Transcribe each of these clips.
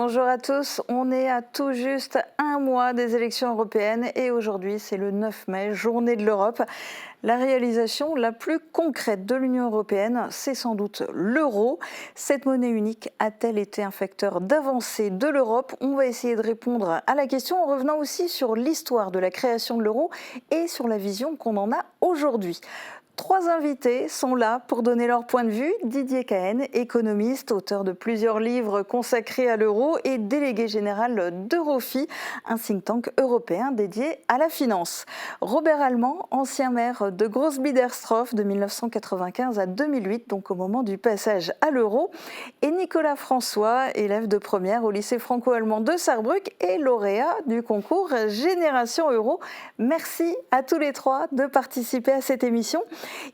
Bonjour à tous, on est à tout juste un mois des élections européennes et aujourd'hui c'est le 9 mai, journée de l'Europe. La réalisation la plus concrète de l'Union européenne, c'est sans doute l'euro. Cette monnaie unique a-t-elle été un facteur d'avancée de l'Europe? On va essayer de répondre à la question en revenant aussi sur l'histoire de la création de l'euro et sur la vision qu'on en a aujourd'hui. Trois invités sont là pour donner leur point de vue. Didier Cahen, économiste, auteur de plusieurs livres consacrés à l'euro et délégué général d'Eurofi, un think tank européen dédié à la finance. Robert Allemand, ancien maire de Groß-Biedersdorf de 1995 à 2008, donc au moment du passage à l'euro. Et Nicolas François, élève de première au lycée franco-allemand de Sarrebruck et lauréat du concours Génération Euro. Merci à tous les trois de participer à cette émission.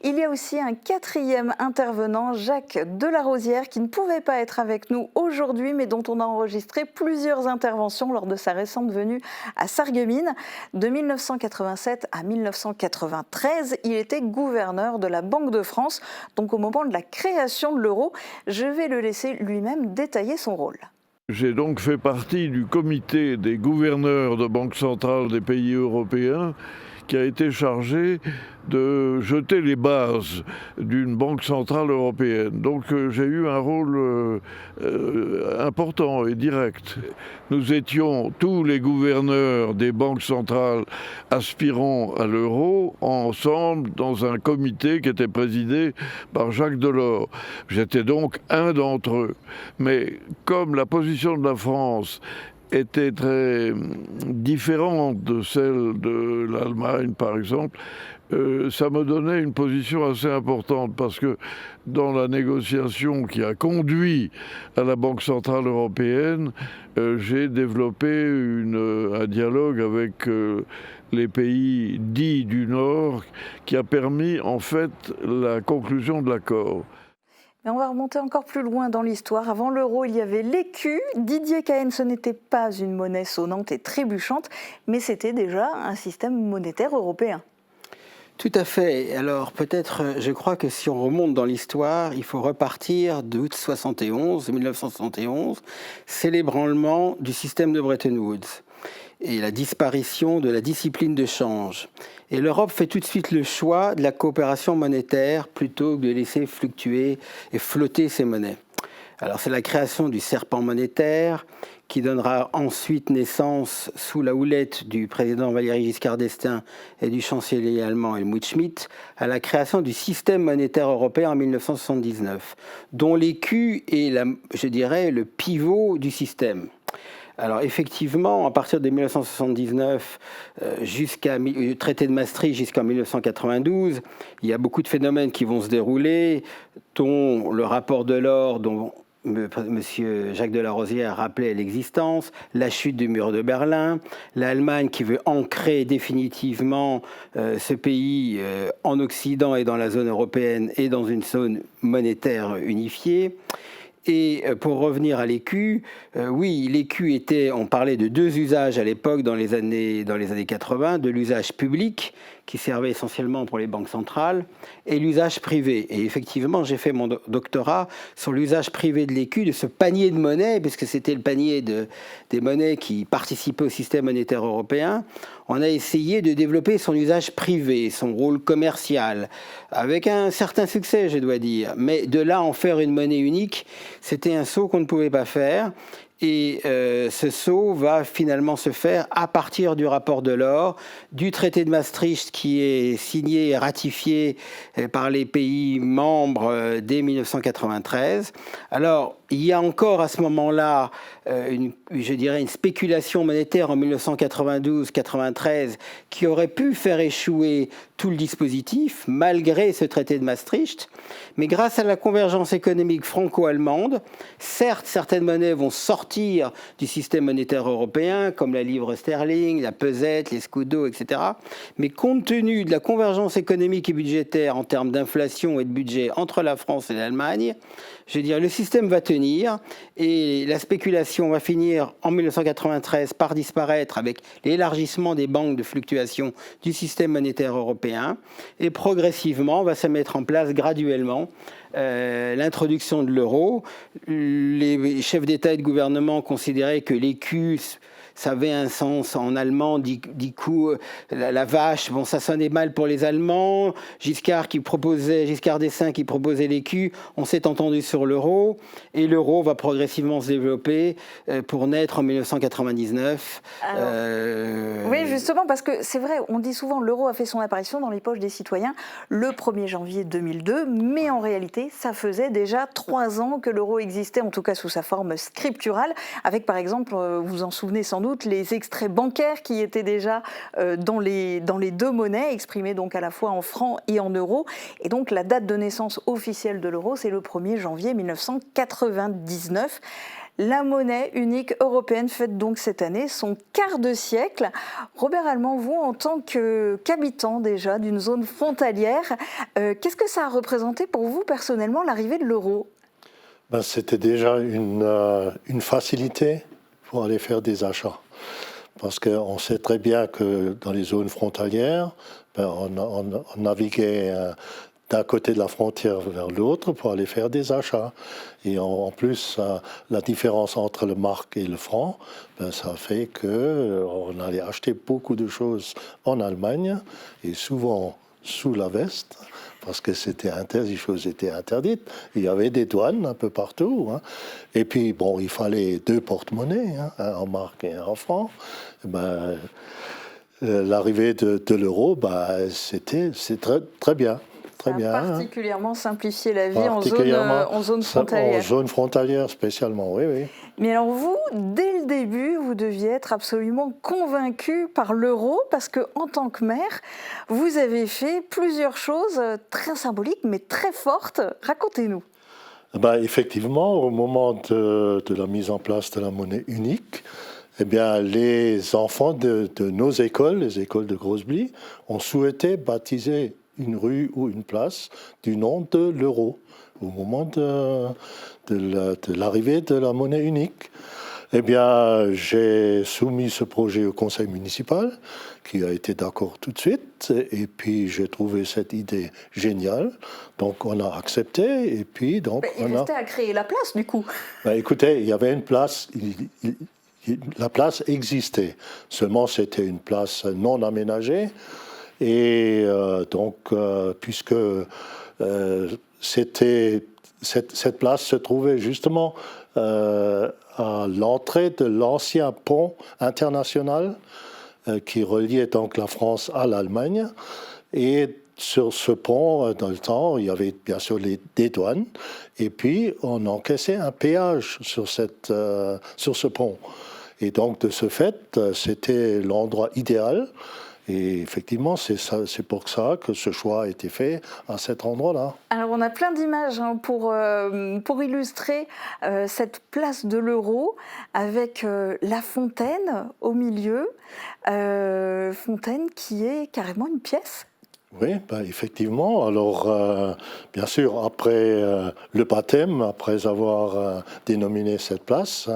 Il y a aussi un quatrième intervenant, Jacques Delarosière, qui ne pouvait pas être avec nous aujourd'hui, mais dont on a enregistré plusieurs interventions lors de sa récente venue à Sarreguemines. De 1987 à 1993, il était gouverneur de la Banque de France, donc au moment de la création de l'euro. Je vais le laisser lui-même détailler son rôle. J'ai donc fait partie du comité des gouverneurs de banque centrale des pays européens qui a été chargé de jeter les bases d'une banque centrale européenne. Donc j'ai eu un rôle important et direct. Nous étions tous les gouverneurs des banques centrales aspirant à l'euro ensemble dans un comité qui était présidé par Jacques Delors. J'étais donc un d'entre eux. Mais comme la position de la France était très différente de celle de l'Allemagne, par exemple, ça me donnait une position assez importante parce que dans la négociation qui a conduit à la Banque centrale européenne, j'ai développé un dialogue avec les pays dits du Nord qui a permis en fait la conclusion de l'accord. Mais on va remonter encore plus loin dans l'histoire. Avant l'euro, il y avait l'écu. Didier Cahen, ce n'était pas une monnaie sonnante et trébuchante, mais c'était déjà un système monétaire européen. Tout à fait. Alors peut-être, je crois que si on remonte dans l'histoire, il faut repartir d'août 1971, c'est l'ébranlement du système de Bretton Woods et la disparition de la discipline de change. Et l'Europe fait tout de suite le choix de la coopération monétaire plutôt que de laisser fluctuer et flotter ses monnaies. Alors c'est la création du serpent monétaire qui donnera ensuite naissance, sous la houlette du président Valéry Giscard d'Estaing et du chancelier allemand Helmut Schmidt, à la création du système monétaire européen en 1979, dont l'écu est, je dirais, le pivot du système. Alors effectivement, à partir de 1979 jusqu'à le traité de Maastricht jusqu'en 1992, il y a beaucoup de phénomènes qui vont se dérouler, dont le rapport Delors, dont Monsieur Jacques Delarosière rappelait l'existence, la chute du mur de Berlin, l'Allemagne qui veut ancrer définitivement ce pays en Occident et dans la zone européenne et dans une zone monétaire unifiée. Et pour revenir à l'écu, oui, l'écu était, on parlait de deux usages à l'époque dans les années 80, de l'usage public qui servait essentiellement pour les banques centrales et l'usage privé. Et effectivement, j'ai fait mon doctorat sur l'usage privé de l'écu, de ce panier de monnaie, puisque c'était le panier des monnaies qui participaient au système monétaire européen. On a essayé de développer son usage privé, son rôle commercial, avec un certain succès, je dois dire. Mais de là en faire une monnaie unique, c'était un saut qu'on ne pouvait pas faire. Et ce saut va finalement se faire à partir du rapport Delors, du traité de Maastricht qui est signé et ratifié par les pays membres dès 1993. Alors, il y a encore à ce moment-là, je dirais, une spéculation monétaire en 1992-93 qui aurait pu faire échouer tout le dispositif, malgré ce traité de Maastricht. Mais grâce à la convergence économique franco-allemande, certes, certaines monnaies vont sortir du système monétaire européen, comme la livre sterling, la pesette, les scudo, etc. Mais compte tenu de la convergence économique et budgétaire en termes d'inflation et de budget entre la France et l'Allemagne, Je veux dire, le système va tenir et la spéculation va finir en 1993 par disparaître avec l'élargissement des banques de fluctuation du système monétaire européen. Et progressivement, va se mettre en place graduellement l'introduction de l'euro. Les chefs d'État et de gouvernement considéraient que l'écu, ça avait un sens en allemand, du coup, la vache, bon, ça sonnait mal pour les Allemands. Giscard d'Estaing qui proposait l'écu, on s'est entendu sur l'euro, et l'euro va progressivement se développer pour naître en 1999. Oui, justement, parce que c'est vrai, on dit souvent l'euro a fait son apparition dans les poches des citoyens le 1er janvier 2002, mais en réalité, ça faisait déjà 3 ans que l'euro existait, en tout cas sous sa forme scripturale, avec par exemple, vous vous en souvenez sans doute, les extraits bancaires qui étaient déjà dans les deux monnaies, exprimés donc à la fois en francs et en euros. Et donc la date de naissance officielle de l'euro, c'est le 1er janvier 1999. La monnaie unique européenne fête donc cette année son quart de siècle. Robert Allemand, vous, en tant qu'habitant déjà d'une zone frontalière, qu'est-ce que ça a représenté pour vous personnellement l'arrivée de l'euro ? Ben, c'était déjà une facilité pour aller faire des achats. Parce qu'on sait très bien que dans les zones frontalières, on naviguait d'un côté de la frontière vers l'autre pour aller faire des achats. Et en plus, la différence entre le mark et le franc, ça fait qu'on allait acheter beaucoup de choses en Allemagne, et souvent sous la veste, parce que les choses étaient interdites. Il y avait des douanes un peu partout. Hein. Et puis, bon, il fallait 2 porte-monnaies, un en mark et un en franc. L'arrivée de l'euro, c'est très, très bien. Très bien. Particulièrement simplifié la vie en zone frontalière. En zone frontalière spécialement, oui, oui. Mais alors vous, dès le début, vous deviez être absolument convaincu par l'euro parce qu'en tant que maire, vous avez fait plusieurs choses très symboliques mais très fortes. Racontez-nous. Effectivement, au moment de la mise en place de la monnaie unique, les enfants de nos écoles, les écoles de Groesbeek, ont souhaité baptiser une rue ou une place du nom de l'euro au moment de l'arrivée de la monnaie unique. J'ai soumis ce projet au conseil municipal qui a été d'accord tout de suite, et puis j'ai trouvé cette idée géniale, donc on a accepté, et puis donc il restait à créer la place du coup. Écoutez, il y avait une place, la place existait, seulement c'était une place non aménagée. Et puisque cette place se trouvait justement à l'entrée de l'ancien pont international qui reliait donc la France à l'Allemagne. Et sur ce pont, dans le temps, il y avait bien sûr des douanes. Et puis, on encaissait un péage sur ce pont. Et donc, de ce fait, c'était l'endroit idéal. Et effectivement, c'est pour ça que ce choix a été fait à cet endroit-là. Alors, on a plein d'images pour illustrer cette place de l'euro avec la fontaine au milieu. Fontaine qui est carrément une pièce. Oui, effectivement. Alors, bien sûr, après le baptême, après avoir dénominé cette place,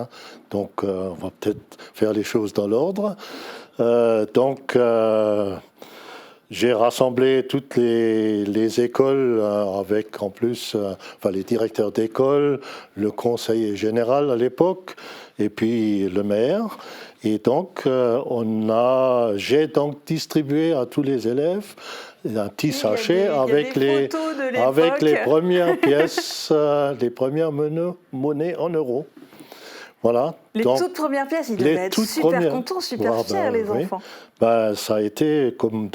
donc on va peut-être faire les choses dans l'ordre. J'ai rassemblé toutes les écoles avec en plus les directeurs d'école, le conseiller général à l'époque et puis le maire. Et donc j'ai donc distribué à tous les élèves un petit sachet avec les premières pièces, les premières monnaies en euros. Voilà. Les toutes premières pièces, ils devaient être super contents, super fiers, les enfants. Ça a été comme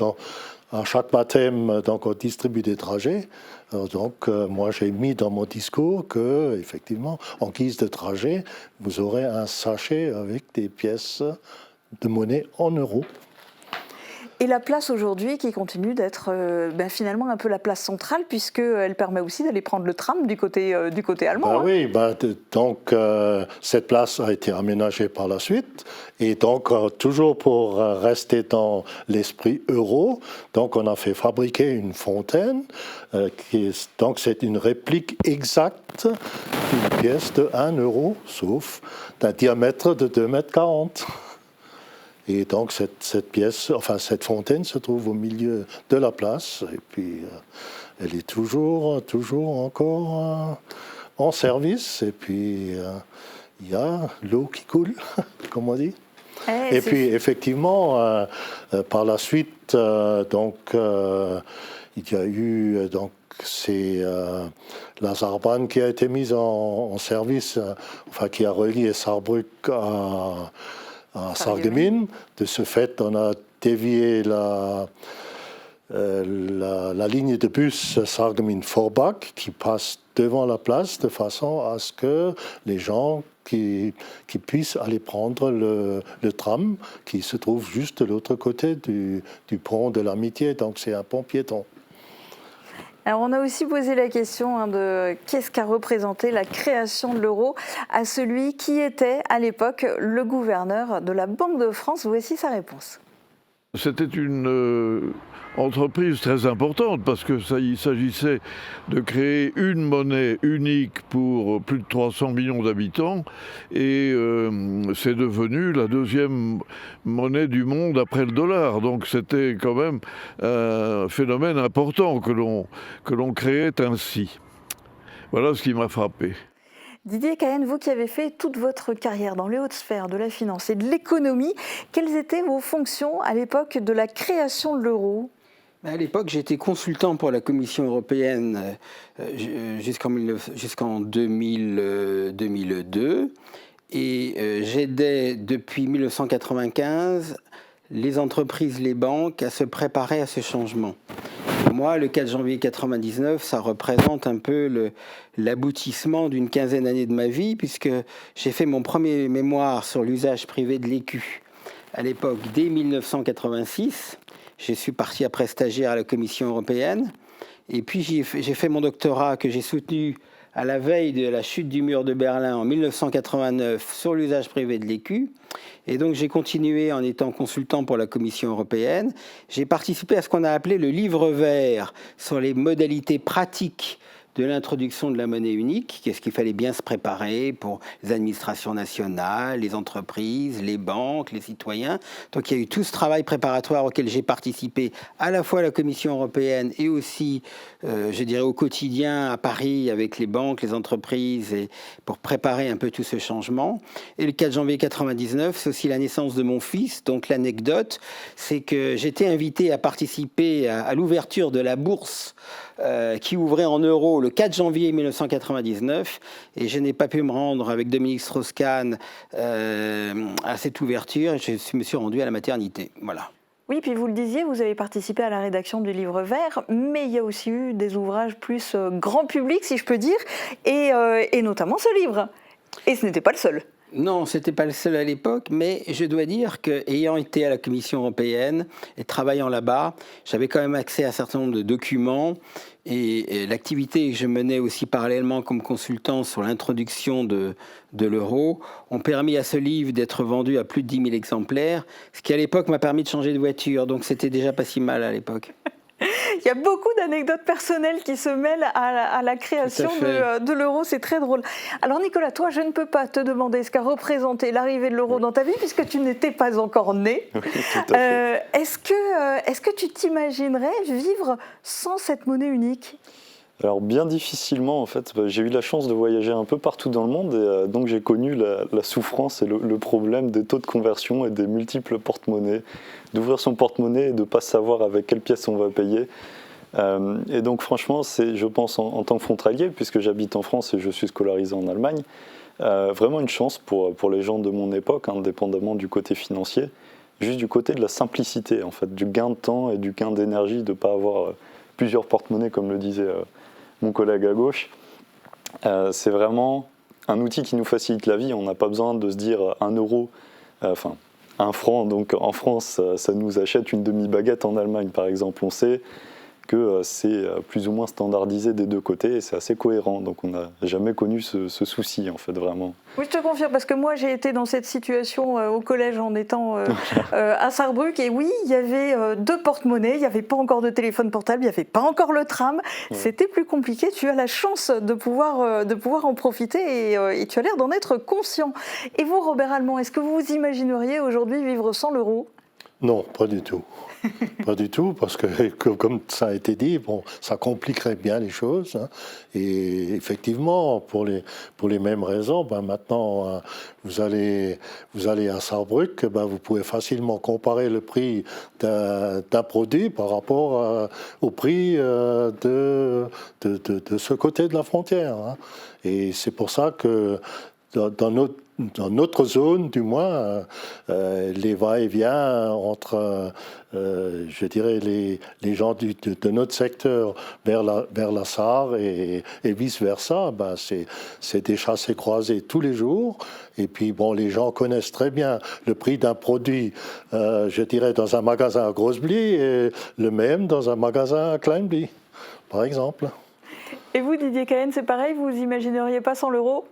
à chaque baptême, donc on distribue des trajets. Donc moi j'ai mis dans mon discours que effectivement, en guise de trajet, vous aurez un sachet avec des pièces de monnaie en euros. Et la place aujourd'hui qui continue d'être finalement un peu la place centrale, puisqu'elle permet aussi d'aller prendre le tram du côté allemand. Oui, donc cette place a été aménagée par la suite. Et donc, toujours pour rester dans l'esprit euro, donc on a fait fabriquer une fontaine. Donc c'est une réplique exacte d'une pièce de 1 euro, sauf d'un diamètre de 2,40 m. Et donc cette fontaine se trouve au milieu de la place. Et puis elle est toujours encore en service. Et puis il y a l'eau qui coule, comme on dit. Et puis effectivement, par la suite, il y a eu c'est la Saarbahn qui a été mise en service, qui a relié Saarbrück à Sarreguemines. De ce fait, on a dévié la ligne de bus Sarreguemines-Forbach qui passe devant la place de façon à ce que les gens qui puissent aller prendre le tram qui se trouve juste de l'autre côté du pont de l'Amitié. Donc c'est un pont piéton. Alors on a aussi posé la question de qu'est-ce qu'a représenté la création de l'euro à celui qui était à l'époque le gouverneur de la Banque de France. Voici sa réponse. C'était une entreprise très importante parce il s'agissait de créer une monnaie unique pour plus de 300 millions d'habitants et c'est devenu la deuxième monnaie du monde après le dollar. Donc c'était quand même un phénomène important que l'on créait ainsi. Voilà ce qui m'a frappé. Didier Cahen, vous qui avez fait toute votre carrière dans les hautes sphères de la finance et de l'économie, quelles étaient vos fonctions à l'époque de la création de l'euro ? À l'époque, j'étais consultant pour la Commission européenne jusqu'en 2002 et j'aidais depuis 1995 les entreprises, les banques à se préparer à ce changement. Moi, le 4 janvier 1999, ça représente un peu l'aboutissement d'une quinzaine d'années de ma vie, puisque j'ai fait mon premier mémoire sur l'usage privé de l'écu. À l'époque, dès 1986, je suis parti après stagiaire à la Commission européenne, et puis j'ai fait mon doctorat que j'ai soutenu à la veille de la chute du mur de Berlin en 1989 sur l'usage privé de l'écu. Et donc j'ai continué en étant consultant pour la Commission européenne. J'ai participé à ce qu'on a appelé le livre vert sur les modalités pratiques de l'introduction de la monnaie unique, qu'est-ce qu'il fallait bien se préparer pour les administrations nationales, les entreprises, les banques, les citoyens. Donc il y a eu tout ce travail préparatoire auquel j'ai participé à la fois à la Commission européenne et aussi, je dirais, au quotidien à Paris avec les banques, les entreprises, et pour préparer un peu tout ce changement. Et le 4 janvier 1999, c'est aussi la naissance de mon fils. Donc l'anecdote, c'est que j'étais invité à participer à l'ouverture de la bourse qui ouvrait en euros le 4 janvier 1999 et je n'ai pas pu me rendre avec Dominique Strauss-Kahn à cette ouverture et je me suis rendu à la maternité. Voilà. Oui, puis vous le disiez, vous avez participé à la rédaction du livre vert, mais il y a aussi eu des ouvrages plus grand public, si je peux dire, et notamment ce livre. Et ce n'était pas le seul. Non, ce n'était pas le seul à l'époque, mais je dois dire qu'ayant été à la Commission européenne et travaillant là-bas, j'avais quand même accès à un certain nombre de documents et l'activité que je menais aussi parallèlement comme consultant sur l'introduction de l'euro ont permis à ce livre d'être vendu à plus de 10 000 exemplaires, ce qui à l'époque m'a permis de changer de voiture, donc c'était déjà pas si mal à l'époque. Il y a beaucoup d'anecdotes personnelles qui se mêlent à la création de l'euro, c'est très drôle. Alors Nicolas, toi, je ne peux pas te demander ce qu'a représenté l'arrivée de l'euro dans ta vie, puisque tu n'étais pas encore né. Oui, tout à fait. Est-ce que tu t'imaginerais vivre sans cette monnaie unique ? Alors bien difficilement en fait, j'ai eu la chance de voyager un peu partout dans le monde et donc j'ai connu la souffrance et le problème des taux de conversion et des multiples porte-monnaies, d'ouvrir son porte-monnaie et de ne pas savoir avec quelle pièce on va payer. Et donc franchement, c'est, je pense en tant que frontalier, puisque j'habite en France et je suis scolarisé en Allemagne, vraiment une chance pour les gens de mon époque, indépendamment du côté financier, juste du côté de la simplicité en fait, du gain de temps et du gain d'énergie, de ne pas avoir plusieurs porte-monnaies comme le disait mon collègue à gauche. C'est vraiment un outil qui nous facilite la vie. On n'a pas besoin de se dire 1 euro, 1 franc. Donc en France, ça nous achète une demi-baguette. En Allemagne, par exemple, on sait que c'est plus ou moins standardisé des deux côtés et c'est assez cohérent. Donc on n'a jamais connu ce souci, en fait, vraiment. Oui, je te confirme, parce que moi j'ai été dans cette situation au collège en étant à Sarrebruck, et oui, il y avait 2 porte-monnaies, il n'y avait pas encore de téléphone portable, il n'y avait pas encore le tram, c'était plus compliqué. Tu as la chance de pouvoir en profiter et tu as l'air d'en être conscient. Et vous, Robert Allemand, est-ce que vous vous imagineriez aujourd'hui vivre sans l'euro ? Non, pas du tout. Pas du tout, parce que comme ça a été dit, bon, ça compliquerait bien les choses. Hein. Et effectivement, pour les mêmes raisons, ben maintenant, vous allez à Sarrebruck, ben vous pouvez facilement comparer le prix d'un produit par rapport au prix de ce côté de la frontière. Hein. Et c'est pour ça que dans notre zone, du moins, les va-et-vient entre, je dirais, les gens de notre secteur vers la Sarre et vice-versa, ben c'est des chassés-croisés tous les jours. Et puis, bon, les gens connaissent très bien le prix d'un produit, je dirais, dans un magasin à Grossebly et le même dans un magasin à Kleinby, par exemple. Et vous, Didier Cahen, c'est pareil, vous vous imagineriez pas sans l'euro ?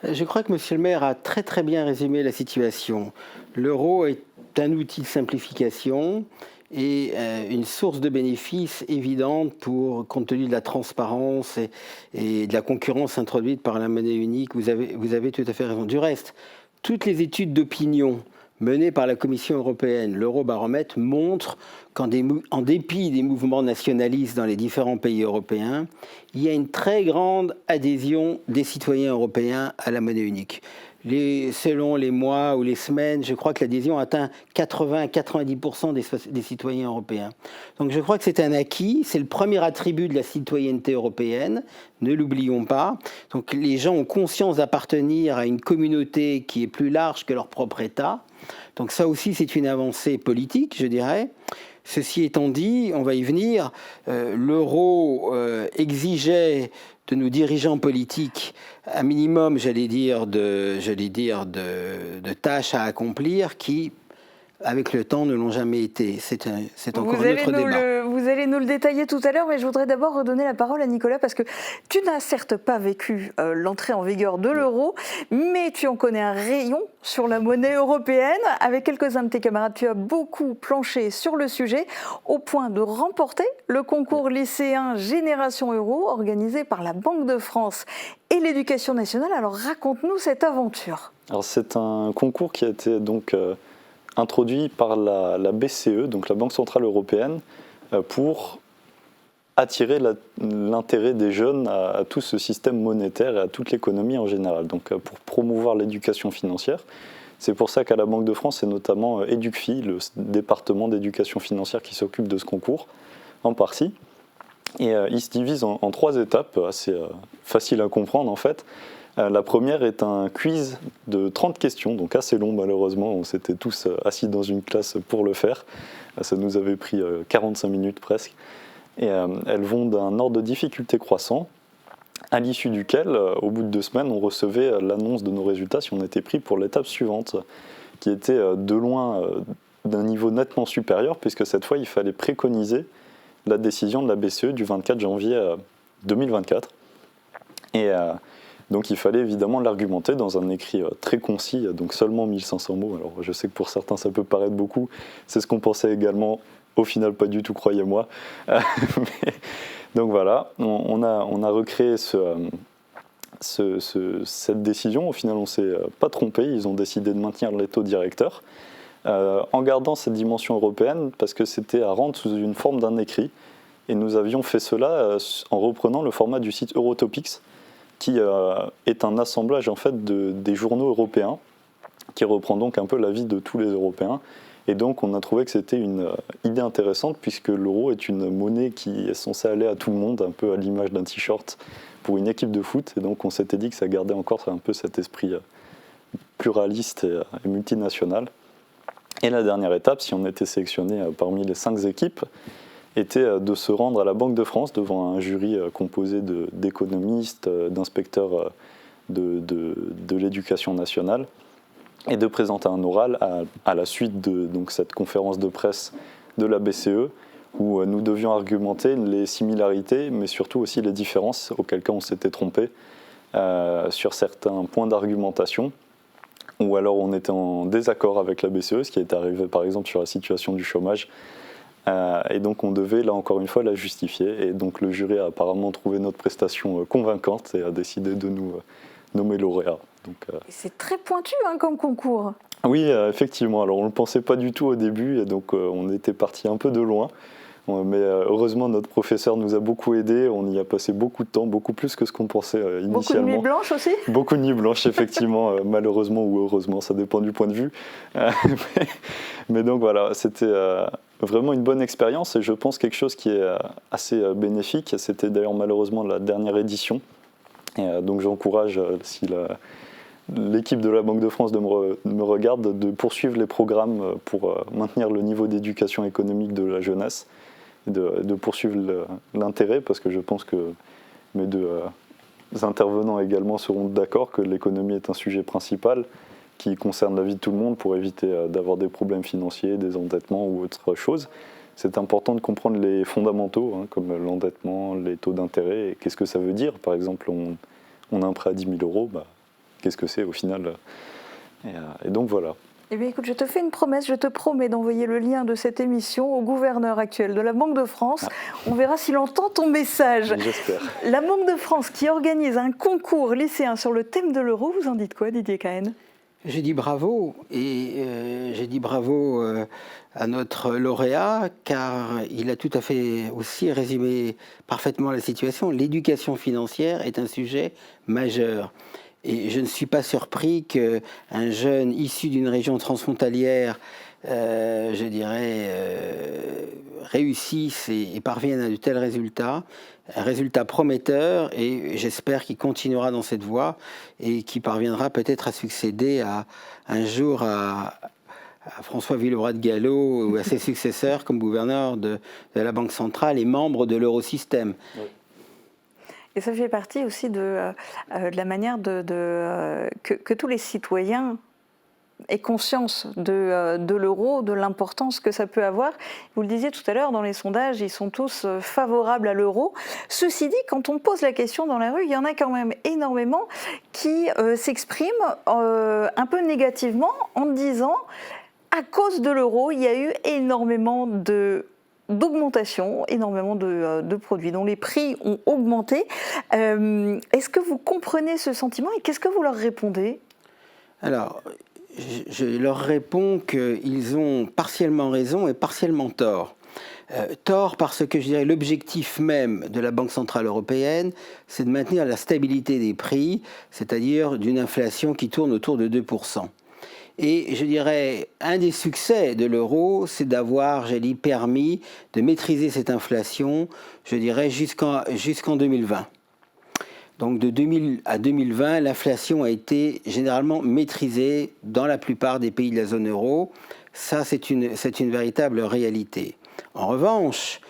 Je crois que Monsieur le maire a très très bien résumé la situation. L'euro est un outil de simplification et une source de bénéfices évidente compte tenu de la transparence et de la concurrence introduite par la monnaie unique. Vous avez tout à fait raison. Du reste, toutes les études d'opinion menées par la Commission européenne, l'Eurobaromètre, montrent qu'en dépit des mouvements nationalistes dans les différents pays européens, il y a une très grande adhésion des citoyens européens à la monnaie unique. Selon les mois ou les semaines, je crois que l'adhésion atteint 80-90% des citoyens européens. Donc je crois que c'est un acquis, c'est le premier attribut de la citoyenneté européenne, ne l'oublions pas. Donc les gens ont conscience d'appartenir à une communauté qui est plus large que leur propre État. Donc ça aussi, c'est une avancée politique, je dirais. Ceci étant dit, on va y venir, l'euro exigeait de nos dirigeants politiques un minimum, j'allais dire, de tâches à accomplir qui, avec le temps, ne l'ont jamais été. C'est encore un autre débat. Vous allez nous le détailler tout à l'heure, mais je voudrais d'abord redonner la parole à Nicolas, parce que tu n'as certes pas vécu l'entrée en vigueur de l'euro, mais tu en connais un rayon sur la monnaie européenne. Avec quelques-uns de tes camarades, tu as beaucoup planché sur le sujet, au point de remporter le concours lycéen Génération Euro, organisé par la Banque de France et l'Éducation nationale. Alors raconte-nous cette aventure. Alors c'est un concours qui a été donc introduit par la BCE, donc la Banque Centrale Européenne, pour attirer l'intérêt des jeunes à tout ce système monétaire et à toute l'économie en général, donc pour promouvoir l'éducation financière. C'est pour ça qu'à la Banque de France, c'est notamment EducFi, le département d'éducation financière qui s'occupe de ce concours, en partie. Et il se divise en 3 étapes, assez faciles à comprendre en fait. La première est un quiz de 30 questions, donc assez long malheureusement, on s'était tous assis dans une classe pour le faire. Ça nous avait pris 45 minutes presque. Et elles vont d'un ordre de difficulté croissant, à l'issue duquel, au bout de 2 semaines, on recevait l'annonce de nos résultats si on était pris pour l'étape suivante, qui était de loin d'un niveau nettement supérieur, puisque cette fois, il fallait préconiser la décision de la BCE du 24 janvier 2024. Et donc il fallait évidemment l'argumenter dans un écrit très concis, donc seulement 1500 mots. Alors je sais que pour certains ça peut paraître beaucoup, c'est ce qu'on pensait également, au final pas du tout, croyez-moi. Donc voilà, on a recréé cette décision. Au final on ne s'est pas trompé, ils ont décidé de maintenir les taux directeurs, en gardant cette dimension européenne, parce que c'était à rendre sous une forme d'un écrit. Et nous avions fait cela en reprenant le format du site Eurotopics, qui est un assemblage en fait des journaux européens, qui reprend donc un peu la vie de tous les Européens. Et donc on a trouvé que c'était une idée intéressante, puisque l'euro est une monnaie qui est censée aller à tout le monde, un peu à l'image d'un t-shirt pour une équipe de foot. Et donc on s'était dit que ça gardait encore un peu cet esprit pluraliste et multinational. Et la dernière étape, si on était sélectionné parmi les 5 équipes, était de se rendre à la Banque de France devant un jury composé d'économistes, d'inspecteurs de l'éducation nationale, et de présenter un oral à la suite de donc, cette conférence de presse de la BCE, où nous devions argumenter les similarités, mais surtout aussi les différences, auquel cas on s'était trompé sur certains points d'argumentation, ou alors on était en désaccord avec la BCE, ce qui est arrivé par exemple sur la situation du chômage, et donc on devait là encore une fois la justifier, et donc le jury a apparemment trouvé notre prestation convaincante et a décidé de nous nommer lauréat. C'est très pointu comme concours. Oui, effectivement, alors on ne le pensait pas du tout au début, et donc on était parti un peu de loin. Mais heureusement, notre professeur nous a beaucoup aidés. On y a passé beaucoup de temps, beaucoup plus que ce qu'on pensait initialement. Beaucoup de nuits blanches aussi ? Beaucoup de nuits blanches, effectivement, malheureusement ou heureusement, ça dépend du point de vue. Mais donc voilà, c'était vraiment une bonne expérience et je pense quelque chose qui est assez bénéfique. C'était d'ailleurs malheureusement la dernière édition. Et donc j'encourage, si l'équipe de la Banque de France me regarde, de poursuivre les programmes pour maintenir le niveau d'éducation économique de la jeunesse. De poursuivre l'intérêt, parce que je pense que mes deux intervenants également seront d'accord que l'économie est un sujet principal qui concerne la vie de tout le monde pour éviter d'avoir des problèmes financiers, des endettements ou autre chose. C'est important de comprendre les fondamentaux, comme l'endettement, les taux d'intérêt, et qu'est-ce que ça veut dire. Par exemple, on a un prêt à 10 000 €, qu'est-ce que c'est au final et donc voilà. Eh bien écoute, je te fais une promesse, je te promets d'envoyer le lien de cette émission au gouverneur actuel de la Banque de France. On verra s'il entend ton message. J'espère. La Banque de France qui organise un concours lycéen sur le thème de l'euro, vous en dites quoi, Didier Cahen ? J'ai dit bravo, et j'ai dit bravo à notre lauréat, car il a tout à fait aussi résumé parfaitement la situation. L'éducation financière est un sujet majeur. Et je ne suis pas surpris qu'un jeune issu d'une région transfrontalière, réussisse et parvienne à de tels résultats, un résultat prometteur, et j'espère qu'il continuera dans cette voie et qu'il parviendra peut-être à succéder un jour à François Villeroy de Galhau ou à ses successeurs comme gouverneur de la Banque centrale et membre de l'Eurosystème. Oui. Et ça fait partie aussi de la manière que tous les citoyens aient conscience de l'euro, de l'importance que ça peut avoir. Vous le disiez tout à l'heure, dans les sondages, ils sont tous favorables à l'euro. Ceci dit, quand on pose la question dans la rue, il y en a quand même énormément qui s'expriment un peu négativement en disant à cause de l'euro, il y a eu énormément d'augmentation, énormément de produits dont les prix ont augmenté. Est-ce que vous comprenez ce sentiment et qu'est-ce que vous leur répondez ? Alors, je leur réponds qu'ils ont partiellement raison et partiellement tort. Tort parce que je dirais l'objectif même de la Banque Centrale Européenne, c'est de maintenir la stabilité des prix, c'est-à-dire d'une inflation qui tourne autour de 2%. Et je dirais, un des succès de l'euro, c'est d'avoir, permis de maîtriser cette inflation, je dirais, jusqu'en 2020. Donc de 2000 à 2020, l'inflation a été généralement maîtrisée dans la plupart des pays de la zone euro. Ça, c'est une véritable réalité. En revanche,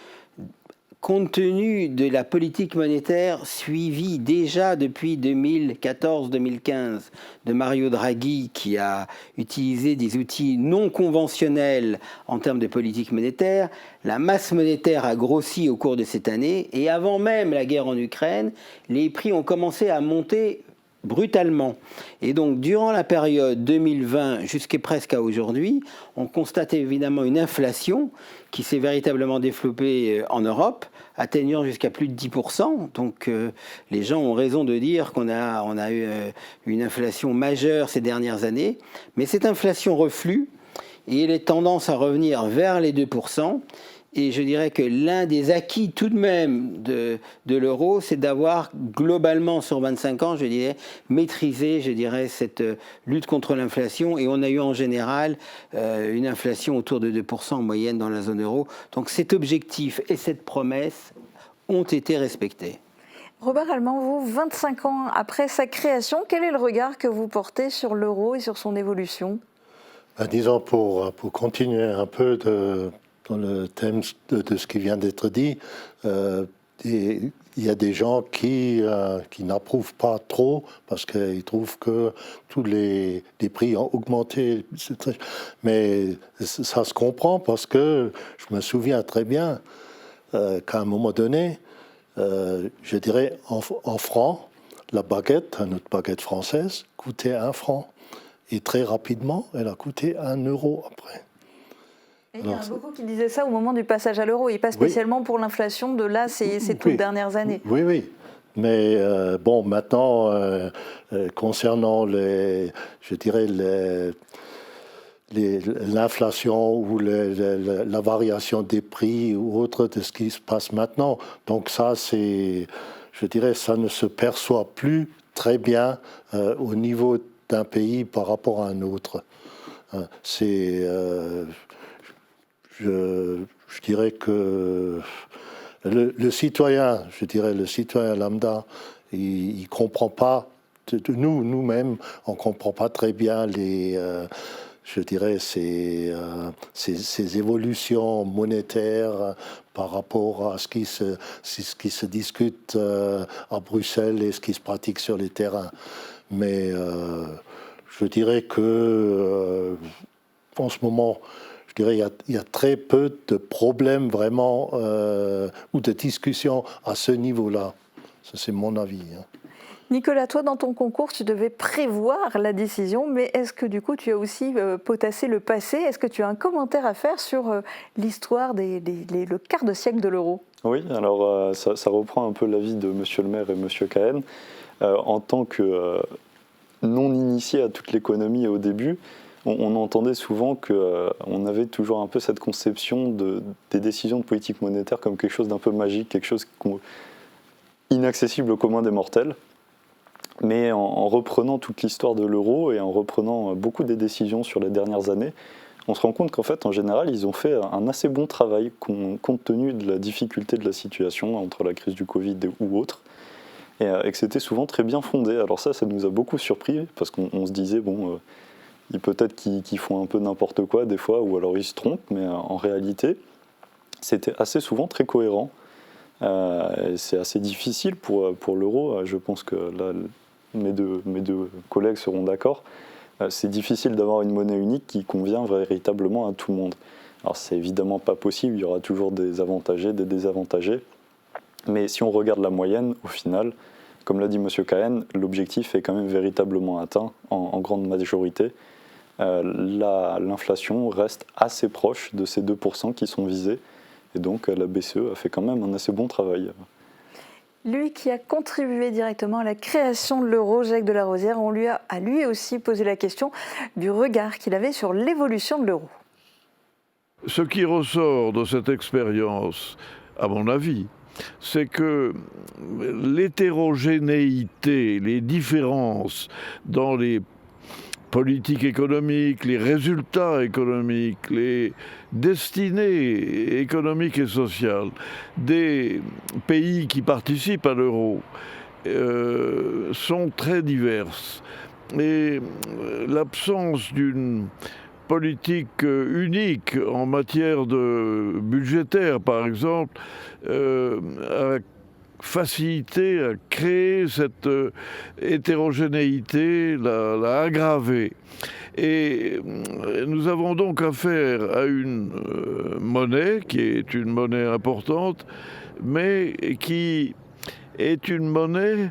compte tenu de la politique monétaire suivie déjà depuis 2014-2015 de Mario Draghi, qui a utilisé des outils non conventionnels en termes de politique monétaire, la masse monétaire a grossi au cours de cette année, et avant même la guerre en Ukraine, les prix ont commencé à monter brutalement. Et donc, durant la période 2020 jusqu'à presque à aujourd'hui, on constate évidemment une inflation qui s'est véritablement développée en Europe, atteignant jusqu'à plus de 10%. Donc, les gens ont raison de dire qu'on a eu une inflation majeure ces dernières années. Mais cette inflation reflue et elle est tendance à revenir vers les 2%. Et je dirais que l'un des acquis tout de même de l'euro, c'est d'avoir globalement sur 25 ans, maîtrisé, cette lutte contre l'inflation. Et on a eu en général une inflation autour de 2% en moyenne dans la zone euro. Donc cet objectif et cette promesse ont été respectés. Robert Allemand, vous, 25 ans après sa création, quel est le regard que vous portez sur l'euro et sur son évolution ? Disons, pour continuer un peu dans le thème de ce qui vient d'être dit, il y a des gens qui n'approuvent pas trop parce qu'ils trouvent que tous les prix ont augmenté. Mais ça se comprend parce que je me souviens très bien qu'à un moment donné, je dirais en francs, la baguette, notre baguette française, coûtait 1 franc. Et très rapidement, elle a coûté 1 euro après. Et il y en a beaucoup qui disaient ça au moment du passage à l'euro, et pas spécialement pour l'inflation de là, ces toutes dernières années. Oui, oui. Mais bon, maintenant, concernant l'inflation ou la variation des prix ou autre de ce qui se passe maintenant, donc ça, je dirais, ça ne se perçoit plus très bien au niveau d'un pays par rapport à un autre. Je dirais que le citoyen, le citoyen lambda, il comprend pas. Nous-mêmes, on comprend pas très bien ces évolutions monétaires par rapport à ce qui se discute à Bruxelles et ce qui se pratique sur les terrains. Mais je dirais que en ce moment, il y a très peu de problèmes vraiment ou de discussions à ce niveau-là. Ça, c'est mon avis. Nicolas, toi, dans ton concours, tu devais prévoir la décision, mais est-ce que du coup, tu as aussi potassé le passé? Est-ce que tu as un commentaire à faire sur l'histoire le quart de siècle de l'euro? Oui, alors ça reprend un peu l'avis de Monsieur le maire et Monsieur Cahen. En tant que non initié à toute l'économie au début, on entendait souvent qu'on avait toujours un peu cette conception des décisions de politique monétaire comme quelque chose d'un peu magique, quelque chose inaccessible au commun des mortels. Mais en reprenant toute l'histoire de l'euro et en reprenant beaucoup des décisions sur les dernières années, on se rend compte qu'en fait, en général, ils ont fait un assez bon travail compte tenu de la difficulté de la situation entre la crise du Covid ou autre, et que c'était souvent très bien fondé. Alors ça nous a beaucoup surpris, parce qu'on se disait, bon, peut-être qu'ils font un peu n'importe quoi des fois, ou alors ils se trompent, mais en réalité, c'était assez souvent très cohérent. C'est assez difficile pour l'euro, je pense que là, mes deux collègues seront d'accord. C'est difficile d'avoir une monnaie unique qui convient véritablement à tout le monde. Alors c'est évidemment pas possible, il y aura toujours des avantagés, des désavantagés. Mais si on regarde la moyenne, au final, comme l'a dit M. Cahen, l'objectif est quand même véritablement atteint en grande majorité. L'inflation reste assez proche de ces 2% qui sont visés. Et donc la BCE a fait quand même un assez bon travail. Lui qui a contribué directement à la création de l'euro, Jacques de la Rosière, on lui a lui aussi posé la question du regard qu'il avait sur l'évolution de l'euro. Ce qui ressort de cette expérience, à mon avis, c'est que l'hétérogénéité, les différences dans les politiques économiques, les résultats économiques, les destinées économiques et sociales des pays qui participent à l'euro sont très diverses. Et l'absence d'une politique unique en matière de budgétaire, par exemple, a facilité à créer cette hétérogénéité, l'a aggravée. Et nous avons donc affaire à une monnaie qui est une monnaie importante, mais qui est une monnaie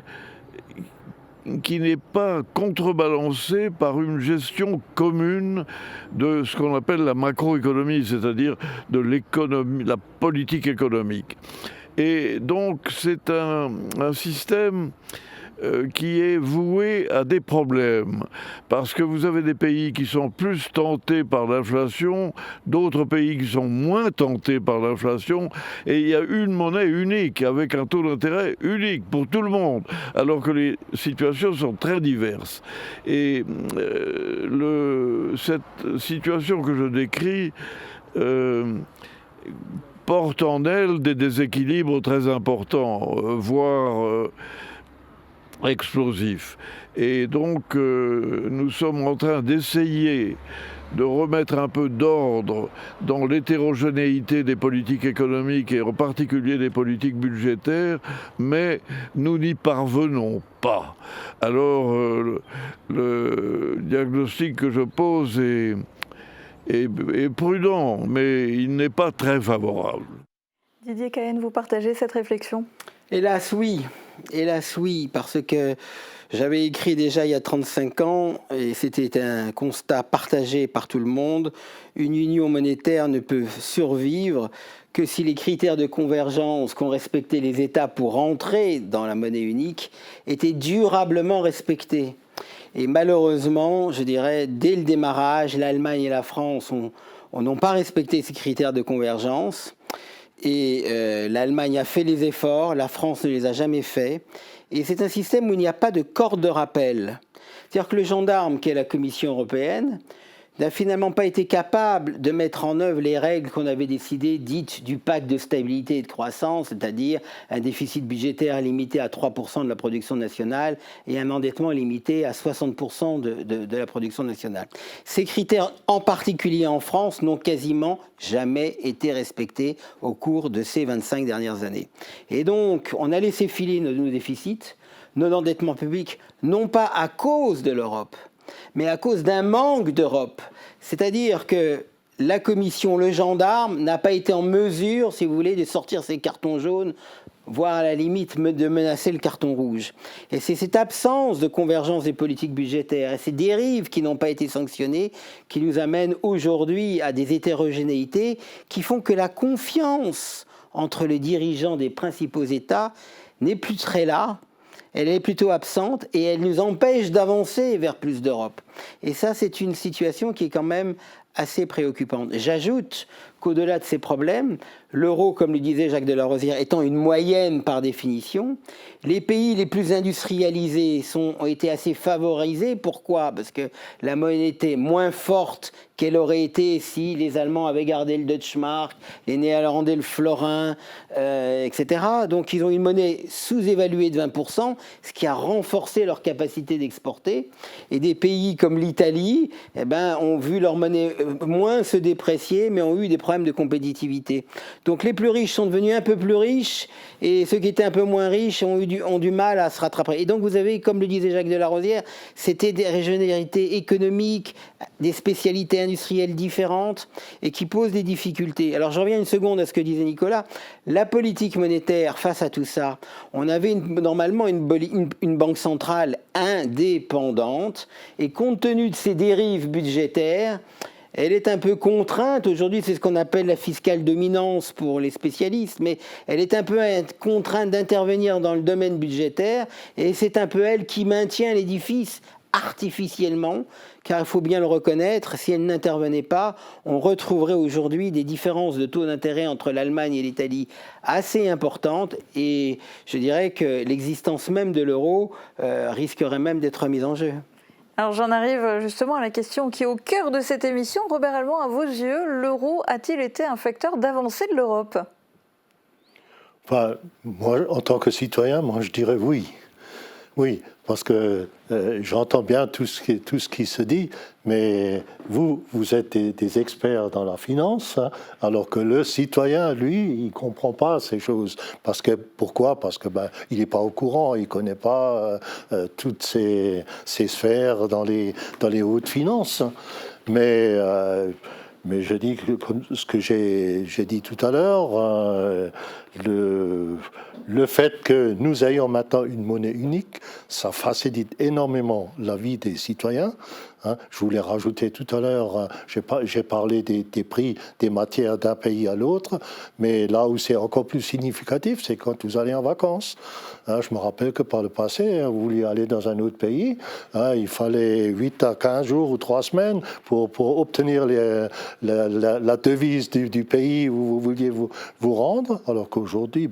qui n'est pas contrebalancée par une gestion commune de ce qu'on appelle la macroéconomie, c'est-à-dire de l'économie, la politique économique. Et donc c'est un système qui est voué à des problèmes, parce que vous avez des pays qui sont plus tentés par l'inflation, d'autres pays qui sont moins tentés par l'inflation, et il y a une monnaie unique, avec un taux d'intérêt unique pour tout le monde, alors que les situations sont très diverses. Et cette situation que je décris porte en elle des déséquilibres très importants, voire explosif. Et donc, nous sommes en train d'essayer de remettre un peu d'ordre dans l'hétérogénéité des politiques économiques et en particulier des politiques budgétaires, mais nous n'y parvenons pas. Alors, le diagnostic que je pose est prudent, mais il n'est pas très favorable. Didier Cahen, vous partagez cette réflexion ? Hélas oui, parce que j'avais écrit déjà il y a 35 ans, et c'était un constat partagé par tout le monde, une union monétaire ne peut survivre que si les critères de convergence qu'ont respectés les États pour entrer dans la monnaie unique étaient durablement respectés. Et malheureusement, je dirais, dès le démarrage, l'Allemagne et la France n'ont pas respecté ces critères de convergence. Et l'Allemagne a fait les efforts, la France ne les a jamais faits. Et c'est un système où il n'y a pas de corde de rappel. C'est-à-dire que le gendarme, qui est la Commission européenne, n'a finalement pas été capable de mettre en œuvre les règles qu'on avait décidées, dites du pacte de stabilité et de croissance, c'est-à-dire un déficit budgétaire limité à 3% de la production nationale et un endettement limité à 60% de la production nationale. Ces critères, en particulier en France, n'ont quasiment jamais été respectés au cours de ces 25 dernières années. Et donc, on a laissé filer nos déficits, nos endettements publics, non pas à cause de l'Europe, mais à cause d'un manque d'Europe. C'est-à-dire que la Commission, le gendarme, n'a pas été en mesure, si vous voulez, de sortir ses cartons jaunes, voire à la limite de menacer le carton rouge. Et c'est cette absence de convergence des politiques budgétaires et ces dérives qui n'ont pas été sanctionnées qui nous amènent aujourd'hui à des hétérogénéités qui font que la confiance entre les dirigeants des principaux États n'est plus très là. Elle est plutôt absente et elle nous empêche d'avancer vers plus d'Europe. Et ça, c'est une situation qui est quand même assez préoccupante. J'ajoute qu'au-delà de ces problèmes, l'euro, comme le disait Jacques de la Rosière, étant une moyenne par définition, les pays les plus industrialisés ont été assez favorisés. Pourquoi ? Parce que la monnaie était moins forte qu'elle aurait été si les Allemands avaient gardé le Deutschmark, les Néerlandais le florin, etc. Donc ils ont une monnaie sous-évaluée de 20%, ce qui a renforcé leur capacité d'exporter. Et des pays comme l'Italie ont vu leur monnaie moins se déprécier, mais ont eu des problèmes de compétitivité. Donc les plus riches sont devenus un peu plus riches, et ceux qui étaient un peu moins riches ont du mal à se rattraper. Et donc vous avez, comme le disait Jacques de la Rosière, c'était des régionalités économiques, des spécialités industrielles différentes, et qui posent des difficultés. Alors je reviens une seconde à ce que disait Nicolas. La politique monétaire, face à tout ça, on avait normalement une banque centrale indépendante, et compte tenu de ces dérives budgétaires, elle est un peu contrainte, aujourd'hui c'est ce qu'on appelle la fiscale dominance pour les spécialistes, mais elle est un peu contrainte d'intervenir dans le domaine budgétaire, et c'est un peu elle qui maintient l'édifice artificiellement, car il faut bien le reconnaître, si elle n'intervenait pas, on retrouverait aujourd'hui des différences de taux d'intérêt entre l'Allemagne et l'Italie assez importantes, et je dirais que l'existence même de l'euro risquerait même d'être mise en jeu. Alors j'en arrive justement à la question qui est au cœur de cette émission. Robert Alban, à vos yeux, l'euro a-t-il été un facteur d'avancée de l'Europe ? Enfin, moi, en tant que citoyen, moi je dirais oui. Oui, parce que j'entends bien tout ce qui se dit, mais vous êtes des experts dans la finance, hein, alors que le citoyen, lui, il ne comprend pas ces choses. Pourquoi ? Parce que il n'est pas au courant, il ne connaît pas toutes ces sphères dans les hautes finances. Mais je dis comme ce que j'ai dit tout à l'heure, le fait que nous ayons maintenant une monnaie unique, ça facilite énormément la vie des citoyens. Hein. Je voulais rajouter tout à l'heure, j'ai parlé des prix des matières d'un pays à l'autre, mais là où c'est encore plus significatif, c'est quand vous allez en vacances. Hein, je me rappelle que par le passé, vous vouliez aller dans un autre pays, hein, il fallait 8 à 15 jours ou 3 semaines pour obtenir la devise du pays où vous vouliez vous rendre, alors qu'aujourd'hui,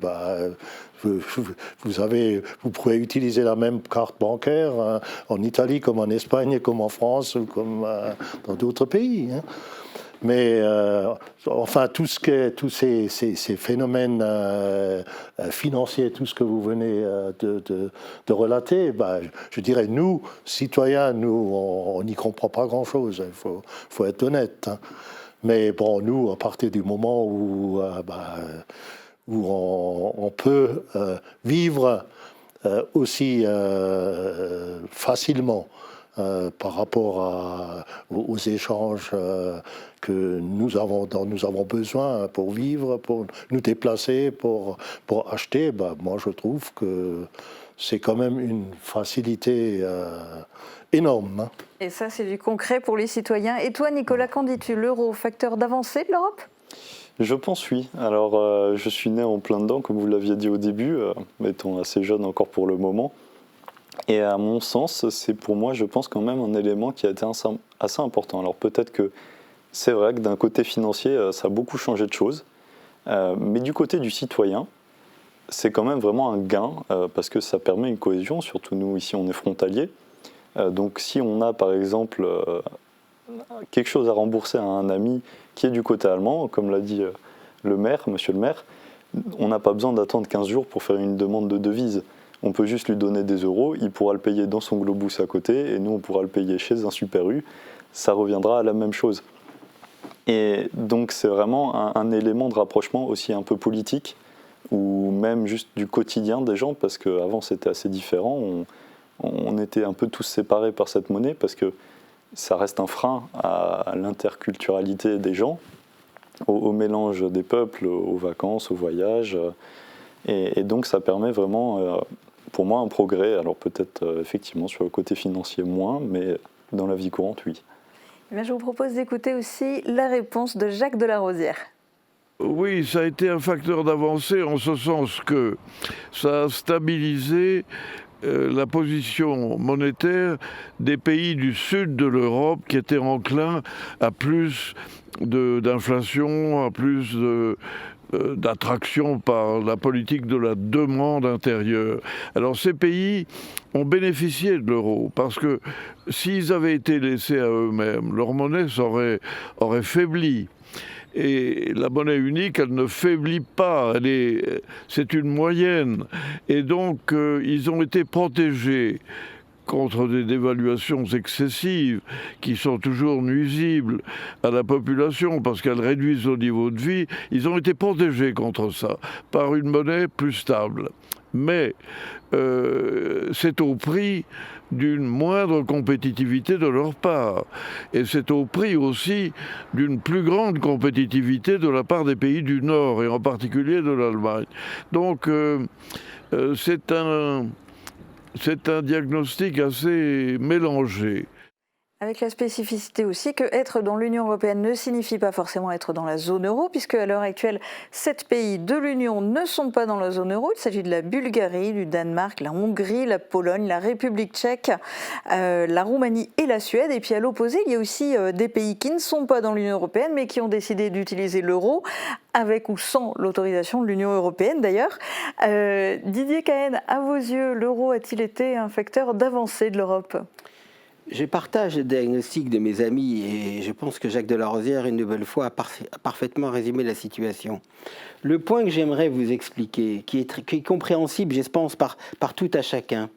vous pouvez utiliser la même carte bancaire en Italie comme en Espagne, comme en France, ou comme dans d'autres pays. Hein. Mais enfin, tous ces phénomènes financiers, tout ce que vous venez de relater, je dirais, nous, citoyens, on n'y comprend pas grand-chose, il faut être honnête. Hein. Mais bon, nous, à partir du moment où on peut vivre aussi facilement par rapport aux échanges dont nous avons besoin pour vivre, pour nous déplacer, pour acheter, moi je trouve que c'est quand même une facilité énorme. Hein. Et ça, c'est du concret pour les citoyens. Et toi, Nicolas, qu'en dis-tu? L'euro, facteur d'avancée de l'Europe? Je pense oui. Alors, je suis né en plein dedans, comme vous l'aviez dit au début, étant assez jeune encore pour le moment. Et à mon sens, c'est pour moi, je pense, quand même un élément qui a été assez important. Alors peut-être que c'est vrai que d'un côté financier, ça a beaucoup changé de choses. Mais du côté du citoyen, c'est quand même vraiment un gain, parce que ça permet une cohésion, surtout nous, ici, on est frontaliers. Donc si on a, par exemple, quelque chose à rembourser à un ami qui est du côté allemand, comme l'a dit le maire, monsieur le maire, on n'a pas besoin d'attendre 15 jours pour faire une demande de devise. On peut juste lui donner des euros, il pourra le payer dans son globus à côté, et nous, on pourra le payer chez un Super U. Ça reviendra à la même chose. Et donc, c'est vraiment un élément de rapprochement aussi un peu politique, ou même juste du quotidien des gens, parce qu'avant, c'était assez différent. On était un peu tous séparés par cette monnaie, parce que ça reste un frein à l'interculturalité des gens, au mélange des peuples, aux vacances, aux voyages. Et donc, ça permet vraiment, pour moi, un progrès. Alors peut-être effectivement sur le côté financier moins, mais dans la vie courante, oui. Je vous propose d'écouter aussi la réponse de Jacques Delarosière. Oui, ça a été un facteur d'avancée en ce sens que ça a stabilisé la position monétaire des pays du sud de l'Europe qui étaient enclins à plus d'inflation, à plus d'attraction par la politique de la demande intérieure. Alors ces pays ont bénéficié de l'euro parce que s'ils avaient été laissés à eux-mêmes, leur monnaie aurait faibli. Et la monnaie unique, elle ne faiblit pas, c'est une moyenne. Et donc, ils ont été protégés contre des dévaluations excessives qui sont toujours nuisibles à la population parce qu'elles réduisent le niveau de vie. Ils ont été protégés contre ça par une monnaie plus stable. Mais c'est au prix d'une moindre compétitivité de leur part. Et c'est au prix aussi d'une plus grande compétitivité de la part des pays du Nord, et en particulier de l'Allemagne. Donc c'est un diagnostic assez mélangé. Avec la spécificité aussi que être dans l'Union européenne ne signifie pas forcément être dans la zone euro, puisque à l'heure actuelle, 7 pays de l'Union ne sont pas dans la zone euro. Il s'agit de la Bulgarie, du Danemark, la Hongrie, la Pologne, la République tchèque, la Roumanie et la Suède. Et puis à l'opposé, il y a aussi des pays qui ne sont pas dans l'Union européenne, mais qui ont décidé d'utiliser l'euro, avec ou sans l'autorisation de l'Union européenne d'ailleurs. Didier Cahen, à vos yeux, l'euro a-t-il été un facteur d'avancée de l'Europe ? Je partage le diagnostic de mes amis et je pense que Jacques Delarosière, une nouvelle fois, a parfaitement résumé la situation. Le point que j'aimerais vous expliquer, qui est compréhensible, je pense, par tout à chacun,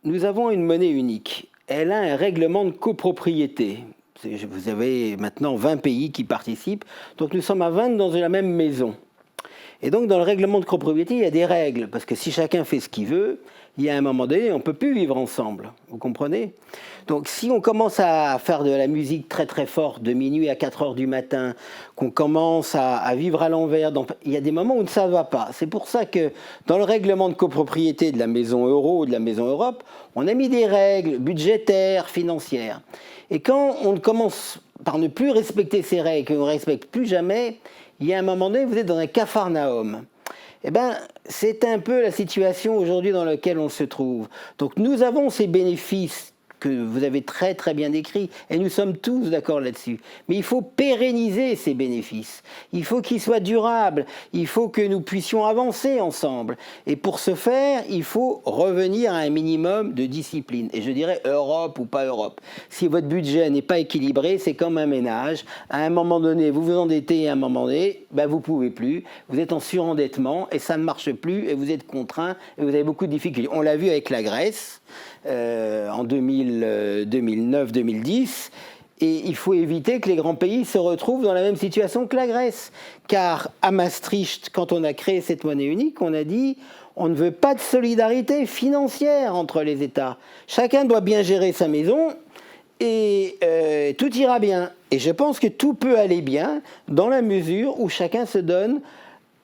nous avons une monnaie unique. Elle a un règlement de copropriété. Vous avez maintenant 20 pays qui participent, donc nous sommes à 20 dans la même maison. Et donc dans le règlement de copropriété, il y a des règles, parce que si chacun fait ce qu'il veut, il y a un moment donné, on ne peut plus vivre ensemble, vous comprenez? Donc si on commence à faire de la musique très très forte, de minuit à 4 heures du matin, qu'on commence à vivre à l'envers, il y a des moments où ça ne va pas. C'est pour ça que dans le règlement de copropriété de la maison euro ou de la maison Europe, on a mis des règles budgétaires, financières. Et quand on commence par ne plus respecter ces règles, qu'on ne respecte plus jamais, il y a un moment donné, vous êtes dans un capharnaüm. Eh bien, c'est un peu la situation aujourd'hui dans laquelle on se trouve. Donc nous avons ces bénéfices que vous avez très très bien décrit, et nous sommes tous d'accord là-dessus. Mais il faut pérenniser ces bénéfices. Il faut qu'ils soient durables. Il faut que nous puissions avancer ensemble. Et pour ce faire, il faut revenir à un minimum de discipline. Et je dirais Europe ou pas Europe. Si votre budget n'est pas équilibré, c'est comme un ménage. À un moment donné, vous vous endettez, et à un moment donné, ben, vous ne pouvez plus. Vous êtes en surendettement et ça ne marche plus et vous êtes contraint et vous avez beaucoup de difficultés. On l'a vu avec la Grèce en 2009-2010. Et il faut éviter que les grands pays se retrouvent dans la même situation que la Grèce. Car à Maastricht, quand on a créé cette monnaie unique, on a dit on ne veut pas de solidarité financière entre les États. Chacun doit bien gérer sa maison et tout ira bien. Et je pense que tout peut aller bien dans la mesure où chacun se donne,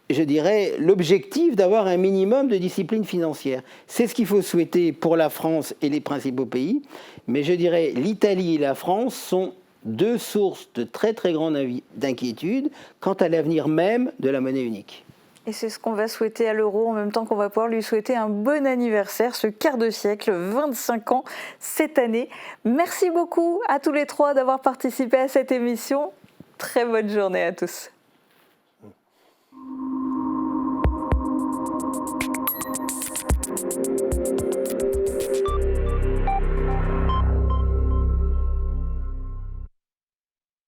je dirais, l'objectif d'avoir un minimum de discipline financière. C'est ce qu'il faut souhaiter pour la France et les principaux pays. Mais je dirais, l'Italie et la France sont deux sources de très très grande d'inquiétude quant à l'avenir même de la monnaie unique. Et c'est ce qu'on va souhaiter à l'euro, en même temps qu'on va pouvoir lui souhaiter un bon anniversaire, ce quart de siècle, 25 ans cette année. Merci beaucoup à tous les trois d'avoir participé à cette émission. Très bonne journée à tous.